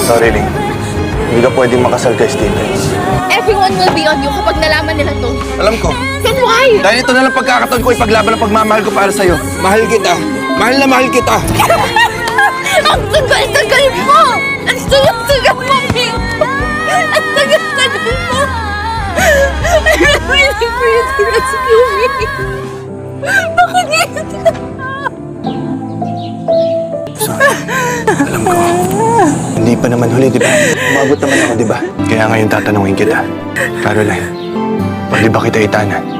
Sorry, Ling. Hindi ka pwedeng makasal kay Stevens. Everyone will be on you kapag nalaman nila to. Alam ko. Then why? Dahil ito na lang pagkakataon ko ipaglaban ang pagmamahal ko para sa'yo. Mahal kita. Mahal na mahal kita. Ang tagal-tagal mo! Ang tagal-tagal mo, Pink! Ang tagal-tagal mo! I'm waiting for you to rescue me! Bakit ngayon? Alam ko. Hindi pa naman huli, di ba? Umabot naman ako, di ba? Kaya ngayon tatanungin kita. Caroline, pwede ba kita itanan?